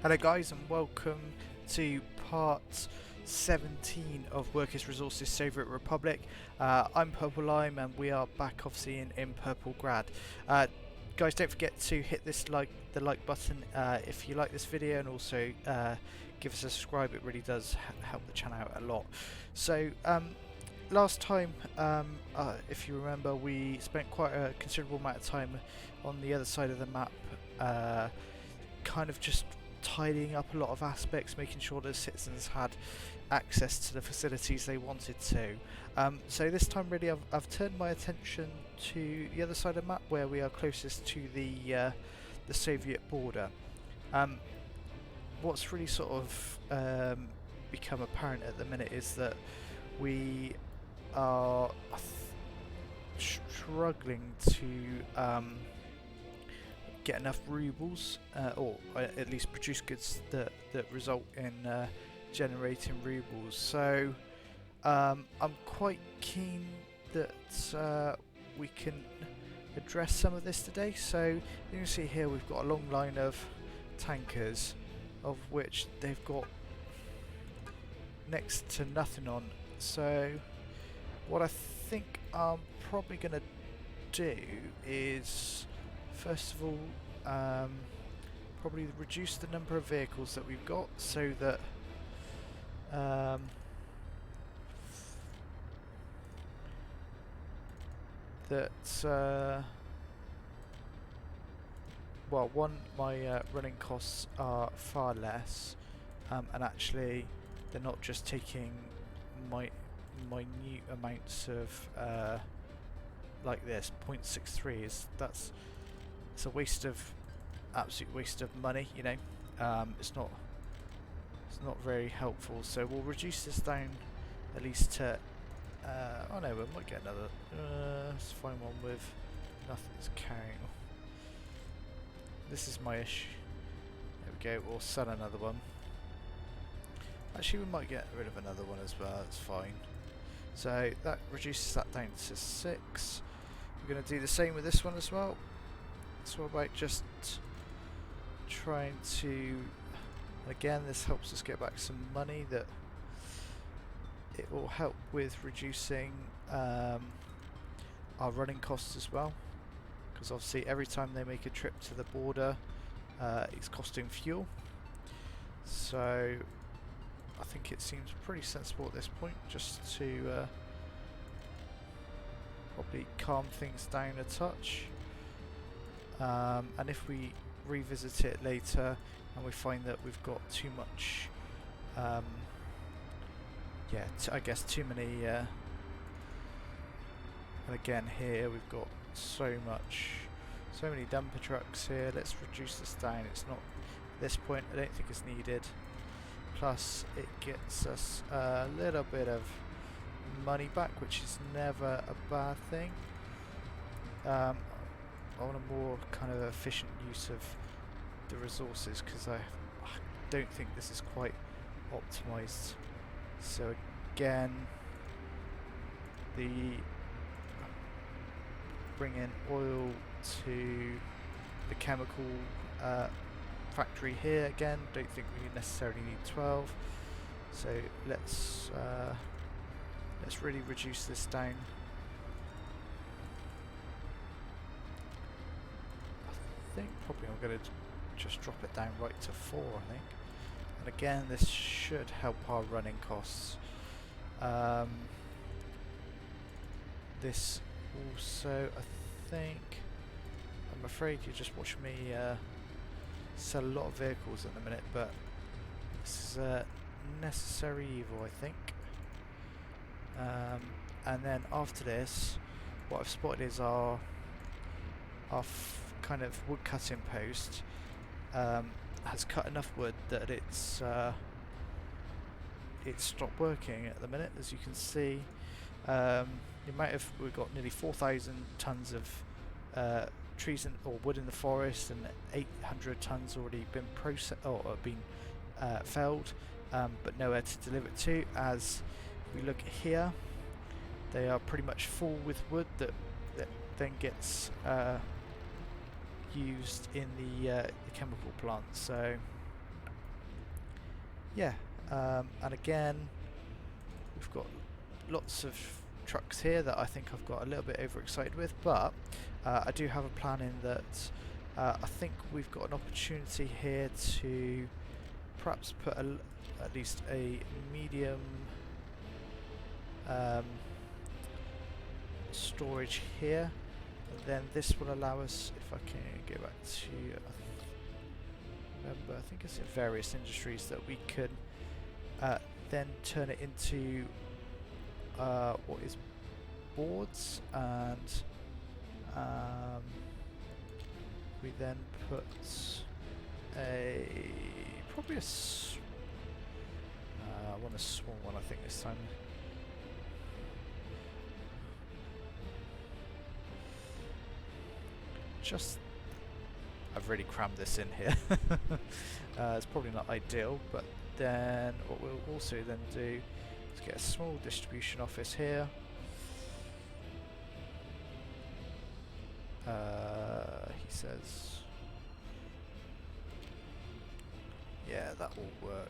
Hello guys and welcome to part 17 of Workers Resources Soviet Republic. I'm Purple Lime and we are back obviously in Purplegrad. Guys, don't forget to hit the like button if you like this video, and also give us a subscribe. It really does help the channel out a lot. So last time, if you remember, we spent quite a considerable amount of time on the other side of the map, kind of just tidying up a lot of aspects, making sure the citizens had access to the facilities they wanted to. So this time really I've turned my attention to the other side of the map, where we are closest to the Soviet border. What's really sort of become apparent at the minute is that we are struggling to get enough rubles, or at least produce goods that result in generating rubles. So I'm quite keen that we can address some of this today. So you can see here we've got a long line of tankers, of which they've got next to nothing on. So what I think I'm probably going to do is, first of all, probably reduce the number of vehicles that we've got, so that well, one, my running costs are far less, and actually they're not just taking minute amounts of like this. 0.63 is it's a waste of absolute waste of money, you know. It's not very helpful. So we'll reduce this down at least to oh no, we might get another. Let's find one with nothing's carrying. This is my issue. There we go. We'll sell another one. Actually, we might get rid of another one as well. That's fine. So that reduces that down to 6. We're going to do the same with this one as well. So about just trying to, again, this helps us get back some money. That it will help with reducing our running costs as well, because obviously every time they make a trip to the border, it's costing fuel. So I think it seems pretty sensible at this point just to probably calm things down a touch. And if we revisit it later and we find that we've got too much, I guess too many, and again here we've got so many dumper trucks here. Let's reduce this down. It's not, at this point I don't think it's needed. Plus it gets us a little bit of money back, which is never a bad thing. I want a more kind of efficient use of the resources, because I don't think this is quite optimized. So again, bring in oil to the chemical factory here. Again, don't think we necessarily need 12. So let's really reduce this down. I think probably I'm going to just drop it down right to 4, I think. And again, this should help our running costs. This also, I think, I'm afraid you're just watching me sell a lot of vehicles in a minute, but this is a necessary evil, I think. And then after this, what I've spotted is our kind of wood cutting post has cut enough wood that it's stopped working at the minute. As you can see, we've got nearly 4,000 tons of trees or wood in the forest, and 800 tons already been processed or been felled, but nowhere to deliver it to. As we look here, they are pretty much full with wood that then gets used in the chemical plant. So yeah, and again, we've got lots of trucks here that I think I've got a little bit overexcited with, but I do have a plan in that I think we've got an opportunity here to perhaps put at least a medium storage here, and then this will allow us, if I can go back to remember, I think it's in various industries that we can then turn it into what is boards, and we then put probably I want a small one, I think, this time. I've really crammed this in here. It's probably not ideal, but then what we'll also then do is get a small distribution office here. He says, yeah, that will work.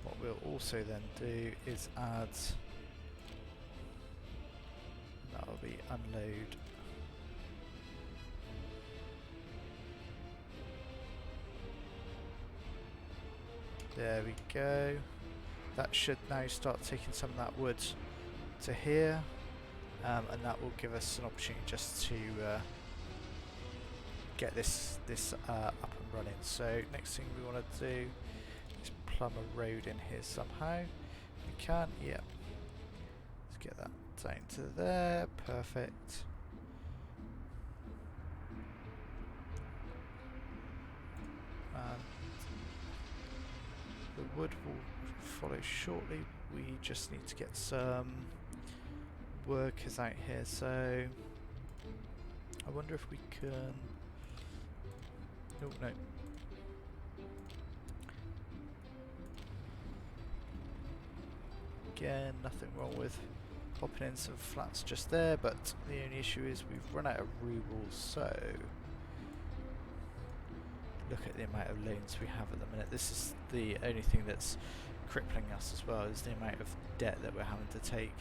What we'll also then do is add, that'll be unload. There we go. That should now start taking some of that wood to here, and that will give us an opportunity just to get this up and running. So next thing we want to do is plumb a road in here somehow. We can, yeah. Let's get that down to there. Perfect. And the wood will follow shortly. We just need to get some workers out here. So I wonder if we can. Oh no. Again, nothing wrong with popping in some flats just there, but the only issue is we've run out of rubles, so look at the amount of loans we have at the minute. This is the only thing that's crippling us as well, is the amount of debt that we're having to take.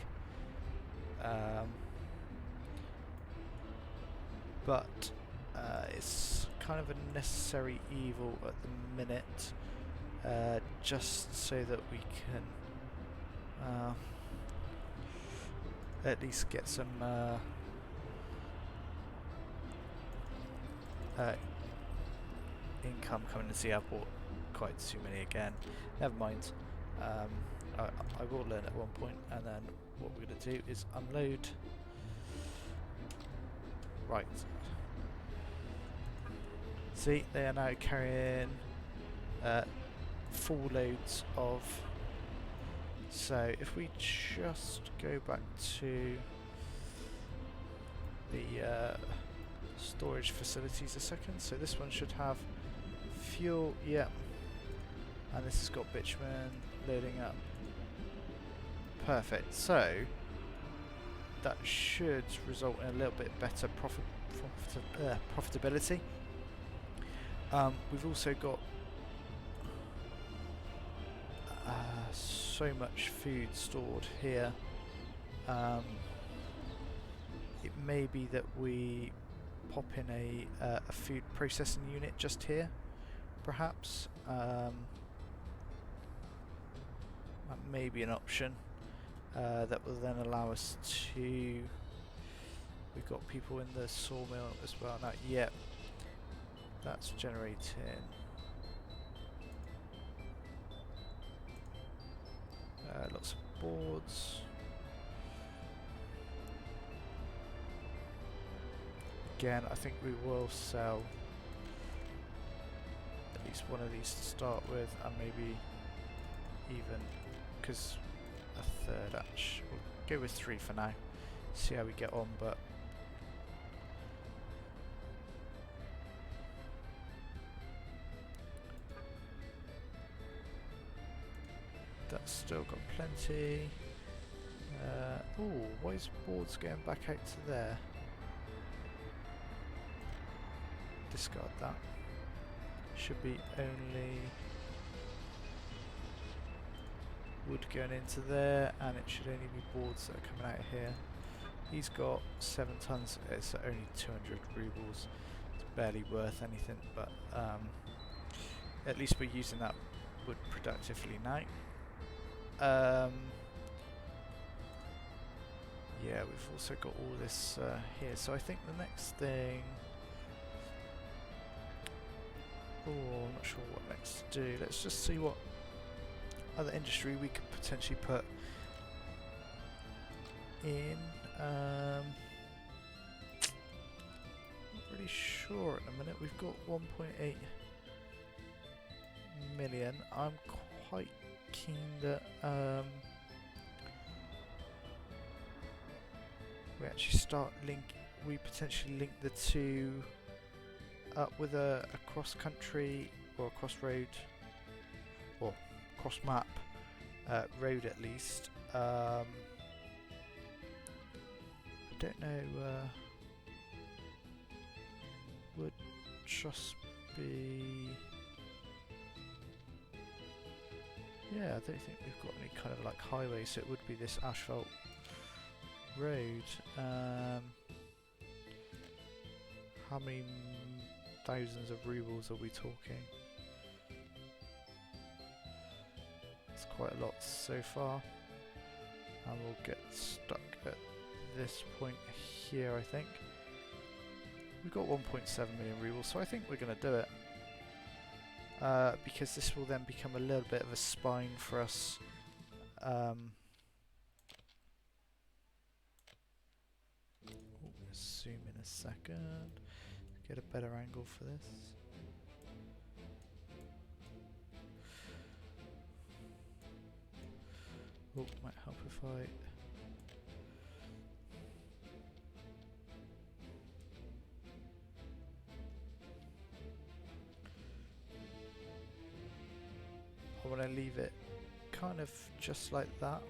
But it's kind of a necessary evil at the minute, just so that we can at least get some income coming in. See, I bought quite too many again. Never mind. I will learn at one point, and then what we're going to do is unload. Right. See, they are now carrying full loads of. So if we just go back to the storage facilities a second. So this one should have fuel, yeah. And this has got bitumen loading up. Perfect. So that should result in a little bit better profitability. We've also got so much food stored here. It may be that we pop in a food processing unit just here, perhaps. That may be an option that will then allow us to. We've got people in the sawmill as well now. Yep, that's generating. Lots of boards. Again, I think we will sell at least one of these to start with, and maybe even, because a third actually. We'll go with 3 for now, see how we get on, but that's still got plenty. Oh, why is boards going back out to there? Discard that. Should be only wood going into there, and it should only be boards that are coming out of here. He's got 7 tons. It's only 200 rubles. It's barely worth anything, but at least we're using that wood productively now. Yeah, we've also got all this here. So I think the next thing. Oh, I'm not sure what next to do. Let's just see what other industry we could potentially put in. Not really sure at the minute. We've got 1.8 million. I'm quite keen that we actually we potentially link the two up with a cross country or a cross road or cross map road at least. I don't know, would just be, yeah, I don't think we've got any kind of like highway, so it would be this asphalt road. How many thousands of rubles are we talking? It's quite a lot so far, and we'll get stuck at this point here. I think we've got 1.7 million rubles, so I think we're going to do it, because this will then become a little bit of a spine for us. Zoom in a second, get a better angle for this. Oh, might help if I want to leave it kind of just like that,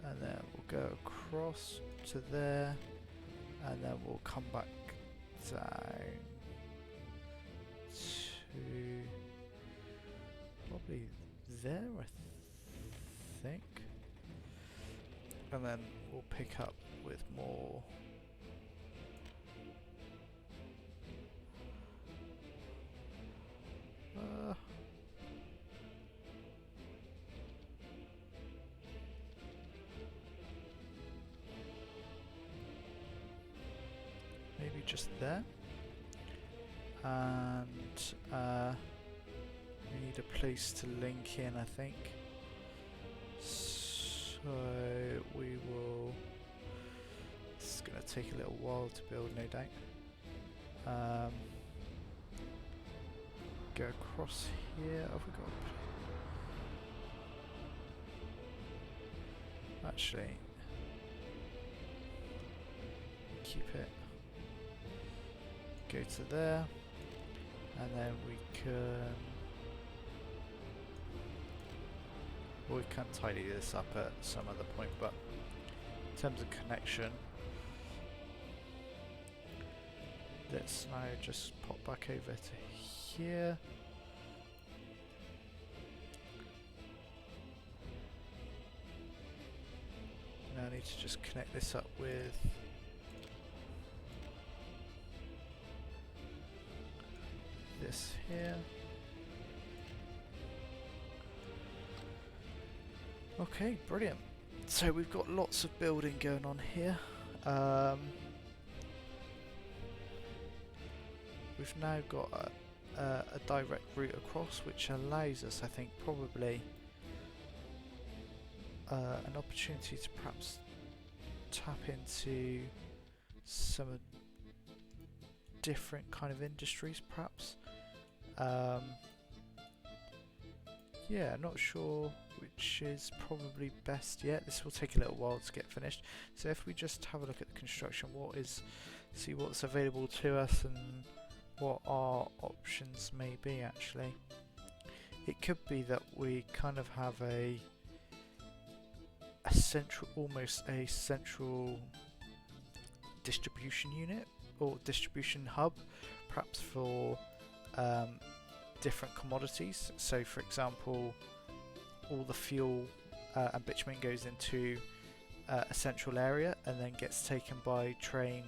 and then we'll go across to there, and then we'll come back down to probably there, I think, and then we'll pick up with more. Maybe just there, and we need a place to link in, I think, so we will, it's going to take a little while to build, no doubt. Go across here. Have we got, actually, keep it, go to there, and then we can tidy this up at some other point, but in terms of connection, let's now just pop back over to here. Now I need to just connect this up with this here. Okay, brilliant. So we've got lots of building going on here. We've now got a direct route across, which allows us, I think, probably an opportunity to perhaps tap into some different kind of industries, perhaps. Yeah, not sure which is probably best yet. This will take a little while to get finished. So if we just have a look at the construction, see what's available to us and what our options may be. Actually, it could be that we kind of have almost a central distribution unit or distribution hub, perhaps for different commodities. So for example, all the fuel and bitumen goes into a central area and then gets taken by train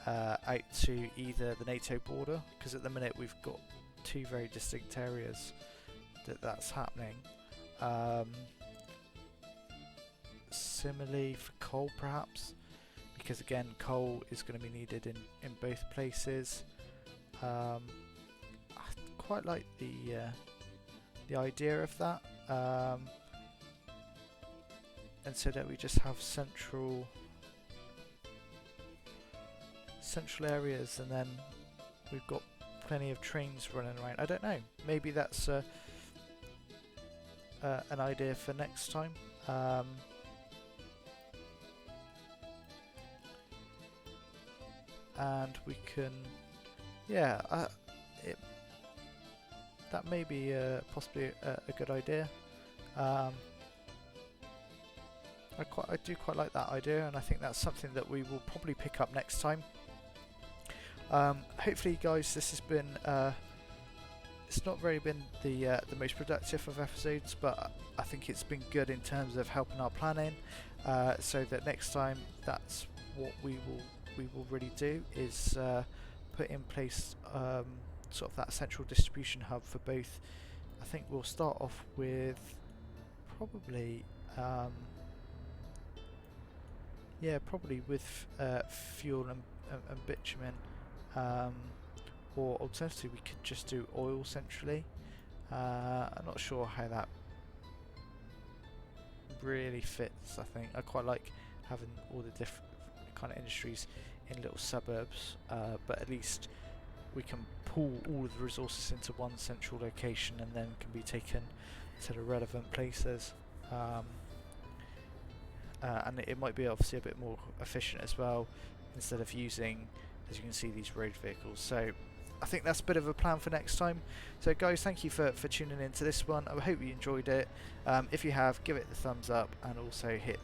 out to either the NATO border, because at the minute we've got two very distinct areas that's happening. Similarly for coal, perhaps, because again coal is going to be needed in both places. I quite like the idea of that, and so that we just have central areas, and then we've got plenty of trains running around. I don't know, maybe that's an idea for next time. And we can, yeah, that may be possibly a good idea. I do quite like that idea, and I think that's something that we will probably pick up next time. Hopefully, guys, this has been it's not really been the most productive of episodes, but I think it's been good in terms of helping our planning, so that next time that's what we will really do, is put in place sort of that central distribution hub for both. I think we'll start off with probably probably with fuel and bitumen, or alternatively we could just do oil centrally. I'm not sure how that really fits. I think I quite like having all the different kind of industries in little suburbs, but at least we can pool all of the resources into one central location and then can be taken to the relevant places. And it might be obviously a bit more efficient as well, instead of using, as you can see, these road vehicles. So I think that's a bit of a plan for next time. So guys, thank you for tuning in to this one. I hope you enjoyed it. If you have, give it the thumbs up, and also hit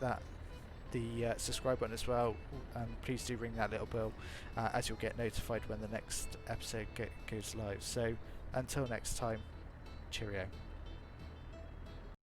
the subscribe button as well, and please do ring that little bell, as you'll get notified when the next episode goes live. So until next time, cheerio.